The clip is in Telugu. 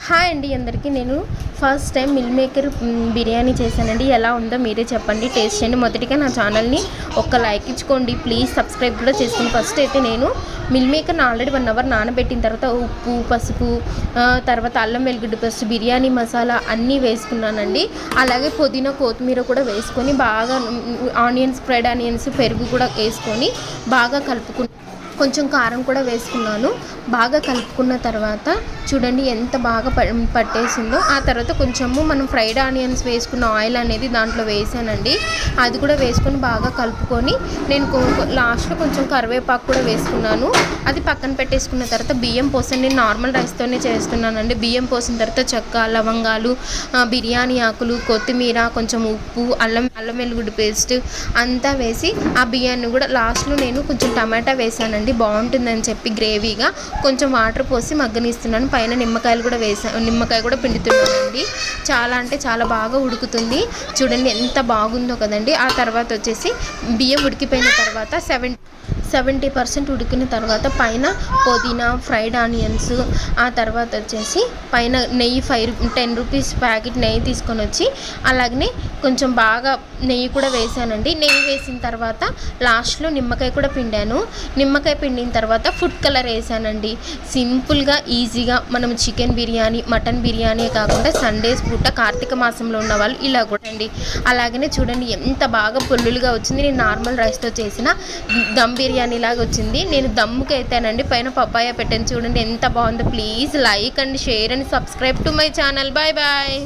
హాయ్ అండి అందరికీ. నేను first time meal maker biryani చేశానండి. ఎలా ఉందో మీరే చెప్పండి, టేస్ట్ చేయండి. మొదటిగా నా ఛానల్ని ఒక్క లైక్ ఇచ్చుకోండి ప్లీజ్, సబ్స్క్రైబ్ కూడా చేసుకోండి. ఫస్ట్ అయితే నేను మిల్ మేకర్ని ఆల్రెడీ 1 అవర్ నానబెట్టిన తర్వాత ఉప్పు, పసుపు, తర్వాత అల్లం వెల్లుల్లి పేస్ట్, బిర్యానీ మసాలా అన్నీ వేసుకున్నానండి. అలాగే పుదీనా, కొత్తిమీర కూడా వేసుకొని బాగా ఫ్రైడ్ ఆనియన్స్, పెరుగు కూడా వేసుకొని బాగా కలుపుకున్నాను. కొంచెం కారం కూడా వేసుకున్నాను. బాగా కలుపుకున్న తర్వాత చూడండి ఎంత బాగా పట్టేసిందో. ఆ తర్వాత కొంచెము మనం ఫ్రైడ్ ఆనియన్స్ వేసుకున్న ఆయిల్ అనేది దాంట్లో వేసానండి. అది కూడా వేసుకొని బాగా కలుపుకొని నేను లాస్ట్లో కొంచెం కరివేపాకు కూడా వేసుకున్నాను. అది పక్కన పెట్టేసుకున్న తర్వాత బియ్యం పోసాను. నేను నార్మల్ రైస్తోనే చేస్తున్నానండి. బియ్యం పోసిన తర్వాత చెక్క, లవంగాలు, బిర్యానీ ఆకులు, కొత్తిమీర, కొంచెం ఉప్పు, అల్లం వెల్లుల్లి పేస్ట్ అంతా వేసి ఆ బియ్యాన్ని కూడా లాస్ట్లో నేను కొంచెం టమాటా వేసానండి. బాగుంటుందని చెప్పి గ్రేవీగా కొంచెం వాటర్ పోసి మగ్గనిస్తున్నాను. పైన నిమ్మకాయలు కూడా నిమ్మకాయ కూడా పిండుతున్నానండి. చాలా అంటే చాలా బాగా ఉడుకుతుంది. చూడండి ఎంత బాగుందో కదండి. ఆ తర్వాత వచ్చేసి బియ్యం ఉడికిపోయిన తర్వాత 70% ఉడికిన తర్వాత పైన పుదీనా, ఫ్రైడ్ ఆనియన్స్, ఆ తర్వాత వచ్చేసి పైన నెయ్యి 10 రూపీస్ ప్యాకెట్ నెయ్యి తీసుకొని వచ్చి అలాగనే కొంచెం బాగా నెయ్యి కూడా వేసానండి. నెయ్యి వేసిన తర్వాత లాస్ట్లో నిమ్మకాయ కూడా పిండాను. నిమ్మకాయ పిండిన తర్వాత ఫుడ్ కలర్ వేసానండి. సింపుల్గా ఈజీగా మనం చికెన్ బిర్యానీ, మటన్ బిర్యానీ కాకుండా సండేస్ పూట కార్తీక మాసంలో ఉన్న వాళ్ళు ఇలా కూడా అండి. అలాగనే చూడండి ఎంత బాగా పుల్లులుగా వచ్చింది. నేను నార్మల్ రైస్తో చేసిన దమ్ బిర్యానీ లాగా వచ్చింది. నేను దమ్ముకి అయితేనండి పైన పప్పాయ పెట్టాను. చూడండి ఎంత బాగుందో. Please like and share and subscribe to my channel. Bye bye.